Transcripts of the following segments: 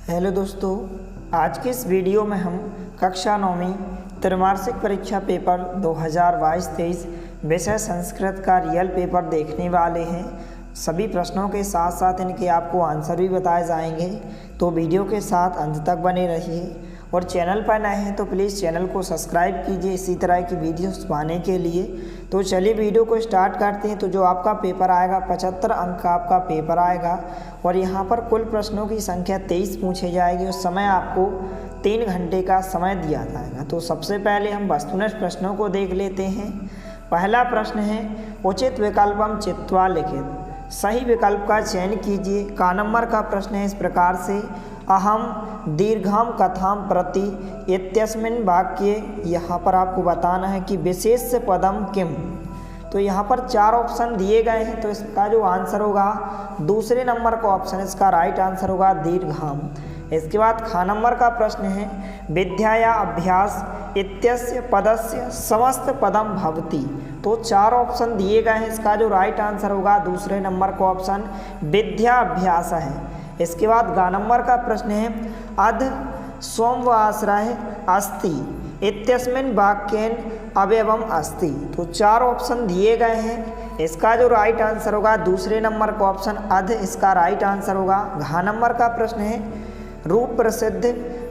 Hello दोस्तों, आज के इस वीडियो में हम कक्षा 9वीं त्रैमासिक परीक्षा पेपर 2022-23 विषय संस्कृत का रियल पेपर देखने वाले हैं। सभी प्रश्नों के साथ साथ इनके आपको आंसर भी बताए जाएंगे, तो वीडियो के साथ अंत तक बने रहिए। और चैनल पर नए हैं तो प्लीज़ चैनल को सब्सक्राइब कीजिए इसी तरह की वीडियोस पाने के लिए। तो चलिए वीडियो को स्टार्ट करते हैं। तो जो आपका पेपर आएगा 75 अंक का आपका पेपर आएगा और यहाँ पर कुल प्रश्नों की संख्या 23 पूछे जाएगी। उस समय आपको 3 घंटे का समय दिया जाएगा। तो सबसे पहले हम वस्तुनिष्ठ प्रश्नों को देख लेते हैं। पहला प्रश्न है, उचित विकल्पम चित्वा लिखित। सही विकल्प का चयन कीजिए। का नंबर का प्रश्न है इस प्रकार से, अहम दीर्घम कथाम प्रति इत्यस्मिन् वाक्ये। यहाँ पर आपको बताना है कि विशेष पदम किम। तो यहाँ पर 4 ऑप्शन दिए गए हैं, तो इसका जो आंसर होगा दूसरे नंबर का ऑप्शन, इसका राइट आंसर होगा दीर्घम। इसके बाद खा नंबर का प्रश्न है, विद्या या अभ्यास इत्यस्य पदस्य समस्त पदम भवति। तो 4 ऑप्शन दिए गए हैं, इसका जो राइट आंसर होगा दूसरे नंबर का ऑप्शन विद्या अभ्यास है। इसके बाद गा नंबर का प्रश्न है, अध सोमवासरः अस्ति इत्यस्मिन् वाक्येन अवयवम अस्ति। तो 4 ऑप्शन दिए गए हैं, इसका जो राइट आंसर होगा दूसरे नंबर का ऑप्शन अध, इसका राइट आंसर होगा। घा नंबर का प्रश्न है, रूप प्रसिद्ध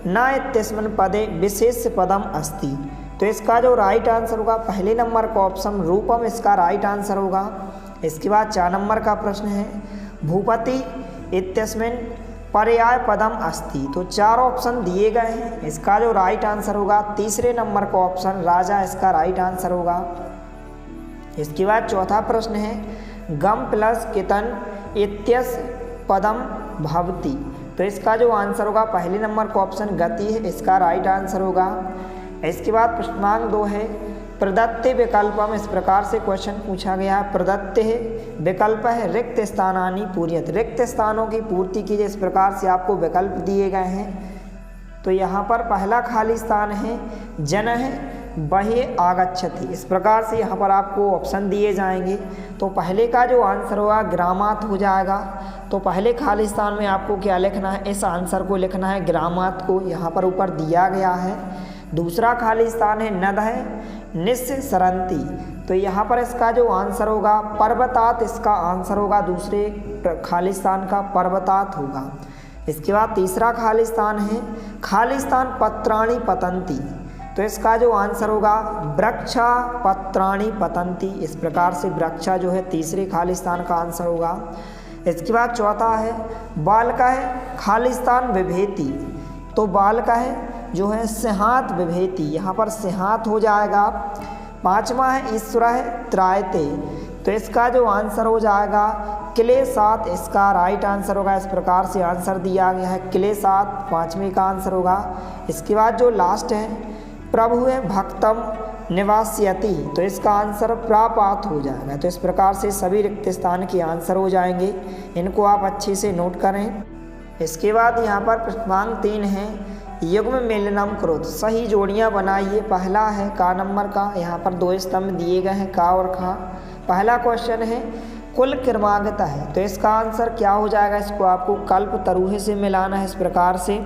न इत्यस्मिन् पदे विशेष पदम अस्ति। तो इसका जो राइट आंसर होगा पहले नंबर का ऑप्शन रूपम, इसका राइट आंसर होगा। इसके बाद 4 नंबर का प्रश्न है, भूपति इत्यस्मिन् पर्याय पदम अस्ति। तो 4 ऑप्शन दिए गए हैं, इसका जो राइट आंसर होगा तीसरे नंबर का ऑप्शन राजा, इसका राइट आंसर होगा। इसके बाद चौथा प्रश्न है, गम प्लस कितन इत्यस्य पदम भवति। तो इसका जो आंसर होगा पहले नंबर का ऑप्शन गति है, इसका राइट आंसर होगा। इसके बाद प्रश्नांक 2 है, प्रदत्त विकल्पम। इस प्रकार से क्वेश्चन पूछा गया है, प्रदत्त विकल्प है रिक्त स्थानानि पूर्यत। रिक्त स्थानों की पूर्ति कीजिए, इस प्रकार से आपको विकल्प दिए गए हैं। तो यहाँ पर पहला खाली स्थान है जनः बहिः आगच्छति। इस प्रकार से यहाँ पर आपको ऑप्शन दिए जाएंगे। तो पहले का जो आंसर होगा ग्रामात हो जाएगा। तो पहले खाली स्थान में आपको क्या लिखना है, इस आंसर को लिखना है ग्रामात को, यहाँ पर ऊपर दिया गया है। दूसरा खाली स्थान है नदः निस्सरन्ति। तो यहाँ पर इसका जो आंसर होगा पर्वतात, इसका आंसर होगा दूसरे खाली स्थान का पर्वतात होगा। इसके बाद तीसरा खाली स्थान है खाली स्थान पत्राणि पतन्ति। तो इसका जो आंसर होगा वृक्षा पत्राणि पतन्ति। इस प्रकार से वृक्षा जो है तीसरे खाली स्थान का आंसर होगा। इसके बाद चौथा है बालकः खाली स्थान बिभेति। तो बालकः जो है सिंहात बिभेति, यहाँ पर सिंहात हो जाएगा। पांचवा है ईश्वरः त्रायते। तो इसका जो आंसर हो जाएगा क्लेशात, इसका राइट आंसर होगा। इस प्रकार से आंसर दिया गया है क्लेशात, पांचवें का आंसर होगा। इसके बाद जो लास्ट है प्रभु भक्तम निवास्यति। तो इसका आंसर प्रापात हो जाएगा। तो इस प्रकार से सभी रिक्त स्थान के आंसर हो जाएंगे, इनको आप अच्छे से नोट करें। इसके बाद यहाँ पर प्रश्नांक 3 है, युग्म मेलनम करोतु। सही जोड़ियाँ बनाइए। पहला है का नंबर का, यहाँ पर 2 स्तंभ दिए गए हैं का और खा। पहला क्वेश्चन है कुल क्रमागत है। तो इसका आंसर क्या हो जाएगा, इसको आपको कल्प तरूहे से मिलाना है, इस प्रकार से।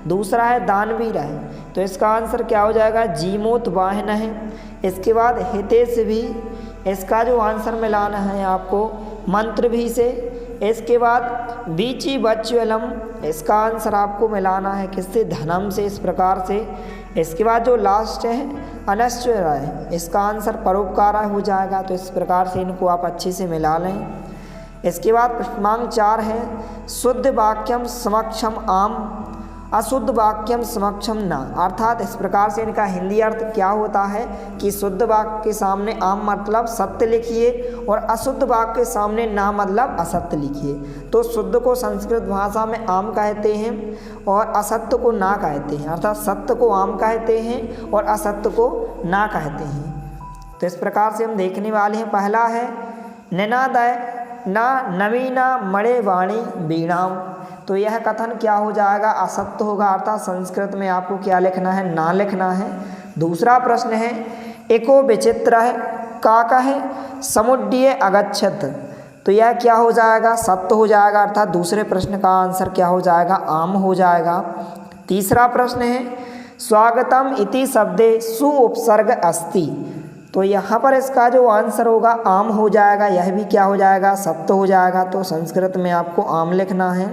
दूसरा है दानवीर है। तो इसका आंसर क्या हो जाएगा जीमोत वाहन है। इसके बाद हितेश भी, इसका जो आंसर मिलाना है आपको मंत्र भी से। इसके बाद बीची बच्चलम, इसका आंसर आपको मिलाना है किससे, धनम से, इस प्रकार से। इसके बाद जो लास्ट है अनश्चर्य है, इसका आंसर परोपकार हो जाएगा। तो इस प्रकार से इनको आप अच्छे से मिला लें। इसके बाद प्रश्नांक 4 है, शुद्ध वाक्यम समक्षम आम अशुद्ध वाक्यम समक्षम न। अर्थात इस प्रकार से इनका हिंदी अर्थ क्या होता है कि शुद्ध वाक्य के सामने आम मतलब सत्य लिखिए और अशुद्ध वाक्य के सामने ना मतलब असत्य लिखिए। तो शुद्ध को संस्कृत भाषा में आम कहते हैं और असत्य को ना कहते हैं, अर्थात सत्य को आम कहते हैं और असत्य को ना कहते हैं। तो इस प्रकार से हम देखने वाले हैं। पहला है निनादय ना नवीना मणे वाणी वीणाम। तो यह कथन क्या हो जाएगा, असत्य होगा, अर्थात संस्कृत में आपको क्या लिखना है, ना लिखना है। दूसरा प्रश्न है एको विचित्र है काकः समुड्डीय अगच्छत। तो यह क्या हो जाएगा, सत्य हो जाएगा, अर्थात दूसरे प्रश्न का आंसर क्या हो जाएगा, आम हो जाएगा। तीसरा प्रश्न है स्वागतम इति शब्दे सु उपसर्ग अस्ति, तो यहाँ पर इसका जो आंसर होगा आम हो जाएगा, यह भी क्या हो जाएगा, सत्य हो जाएगा। तो संस्कृत में आपको आम लिखना है।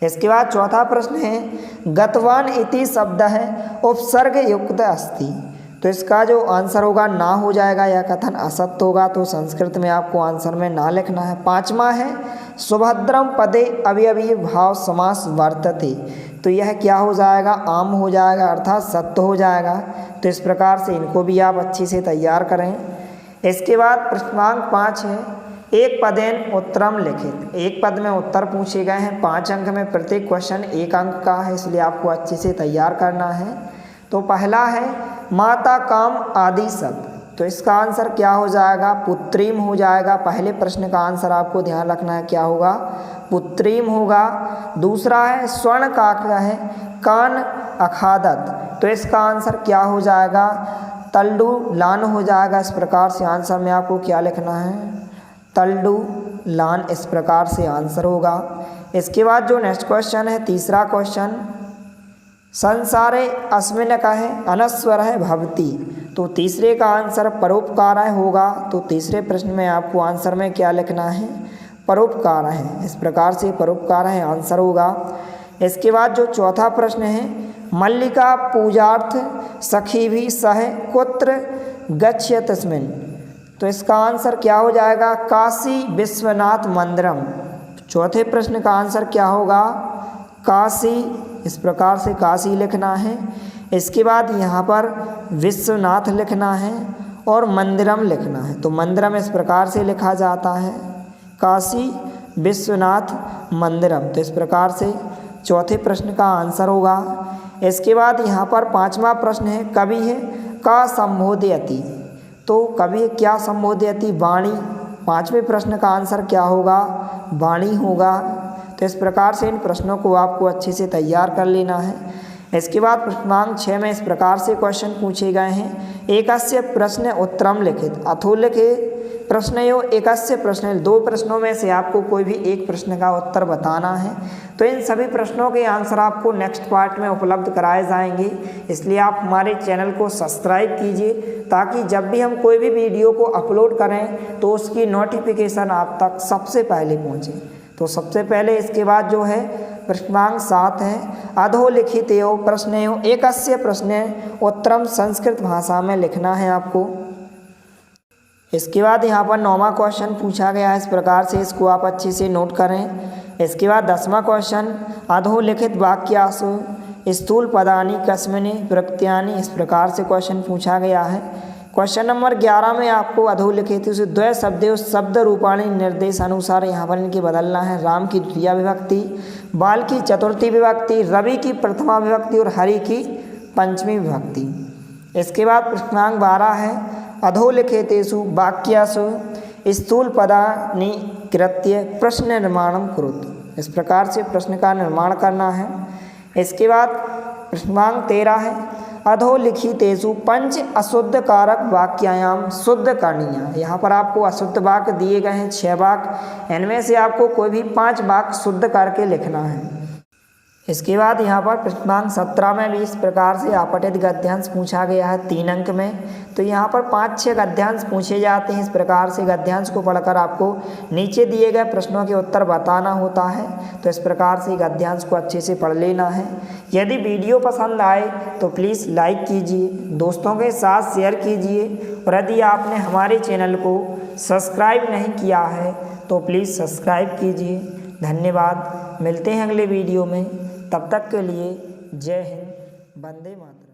इसके बाद चौथा प्रश्न है गतवान इति शब्द है उपसर्ग युक्त अस्ति, तो इसका जो आंसर होगा ना हो जाएगा, यह कथन असत्य होगा। तो संस्कृत में आपको आंसर में ना लिखना है। पांचवा है सुभद्रम पदे अवयवी भाव समास वर्तते, तो यह क्या हो जाएगा, आम हो जाएगा, अर्थात सत्य हो जाएगा। तो इस प्रकार से इनको भी आप अच्छे से तैयार करें। इसके बाद प्रश्नांक 5 है एक पदेन उत्तरम लिखित, एक पद में उत्तर पूछे गए हैं, 5 अंक में प्रत्येक क्वेश्चन 1 अंक का है, इसलिए आपको अच्छे से तैयार करना है। तो पहला है माता काम आदि शब्द, तो इसका आंसर क्या हो जाएगा, पुत्रीम हो जाएगा। पहले प्रश्न का आंसर आपको ध्यान रखना है, क्या होगा, पुत्रीम होगा। दूसरा है स्वर्ण का क्या है, कान अखादत, तो इसका आंसर क्या हो जाएगा, तल्डू लान हो जाएगा। इस प्रकार से आंसर में आपको क्या लिखना है, तल्डू लान, इस प्रकार से आंसर होगा। इसके बाद जो नेक्स्ट क्वेश्चन है, तीसरा क्वेश्चन संसारे अस्मिन का है अनस्वर है भवती, तो तीसरे का आंसर परोपकार होगा। तो तीसरे प्रश्न में आपको आंसर में क्या लिखना है, परोपकार है, इस प्रकार से परोपकार है आंसर होगा। इसके बाद जो चौथा प्रश्न है मल्लिका पूजार्थ सखी भी सह कुत्र गच्छेतस्मिन्, तो इसका आंसर क्या हो जाएगा, काशी विश्वनाथ मंदिरम। चौथे प्रश्न का आंसर क्या होगा, काशी, इस प्रकार से काशी लिखना है। इसके बाद यहाँ पर विश्वनाथ लिखना है और मंदिरम लिखना है, तो मंदिरम इस प्रकार से लिखा जाता है, काशी विश्वनाथ मंदिरम, तो इस प्रकार से चौथे प्रश्न का आंसर होगा। इसके बाद यहाँ पर पांचवा प्रश्न है कवि है का संबोधयति, तो कवि क्या संबोधयति, वाणी। पांचवें प्रश्न का आंसर क्या होगा, वाणी होगा। तो इस प्रकार से इन प्रश्नों को आपको अच्छे से तैयार कर लेना है। इसके बाद प्रश्नांक 6 में इस प्रकार से क्वेश्चन पूछे गए हैं एकस्य प्रश्न उत्तरम लिखित अथो लिखे प्रश्नयो एकस्य प्रश्न, 2 प्रश्नों में से आपको कोई भी एक प्रश्न का उत्तर बताना है। तो इन सभी प्रश्नों के आंसर आपको नेक्स्ट पार्ट में उपलब्ध कराए जाएंगे, इसलिए आप हमारे चैनल को सब्सक्राइब कीजिए ताकि जब भी हम कोई भी वीडियो को अपलोड करें तो उसकी नोटिफिकेशन आप तक सबसे पहले पहुँचे। तो सबसे पहले इसके बाद जो है प्रश्नांक 7 है अधोलिखित प्रश्नयो एकस्य प्रश्न उत्तरम संस्कृत भाषा में लिखना है आपको। इसके बाद यहाँ पर 9वां क्वेश्चन पूछा गया है, इस प्रकार से इसको आप अच्छे से नोट करें। इसके बाद 10वां क्वेश्चन अधोलिखित वाक्यासु स्थूल पदानि कस्मिनि प्रकृत्यानि, इस प्रकार से क्वेश्चन पूछा गया है। क्वेश्चन नंबर 11 में आपको अधोलिखित द्वय शब्दों शब्द रूपाणी निर्देश अनुसार यहाँ पर इनके बदलना है। राम की द्वितीय विभक्ति, बाल की चतुर्थी विभक्ति, रवि की प्रथमा विभक्ति और हरि की पंचमी विभक्ति। इसके बाद प्रश्नांक 12 है अधोलिखितेषु वाक्यासु स्थूल पदानि कृत्य प्रश्न निर्माणम कुरुत, इस प्रकार से प्रश्न का निर्माण करना है। इसके बाद प्रश्नांक 13 है अधोलिखितेषु पंच अशुद्ध कारक वाक्यायाम शुद्ध करणीय, यहाँ पर आपको अशुद्ध वाक्य दिए गए हैं 6 वाक्य, इनमें से आपको कोई भी 5 वाक्य शुद्ध करके लिखना है। इसके बाद यहाँ पर प्रश्नांक 17 में भी इस प्रकार से आपतित गद्यांश पूछा गया है 3 अंक में। तो यहाँ पर 5-6 गद्यांश पूछे जाते हैं, इस प्रकार से गद्यांश को पढ़कर आपको नीचे दिए गए प्रश्नों के उत्तर बताना होता है। तो इस प्रकार से गद्यांश को अच्छे से पढ़ लेना है। यदि वीडियो पसंद आए तो प्लीज़ लाइक कीजिए, दोस्तों के साथ शेयर कीजिए, और यदि आपने हमारे चैनल को सब्सक्राइब नहीं किया है तो प्लीज़ सब्सक्राइब कीजिए। धन्यवाद, मिलते हैं अगले वीडियो में, तब तक के लिए जय हिंद, वंदे मातरम।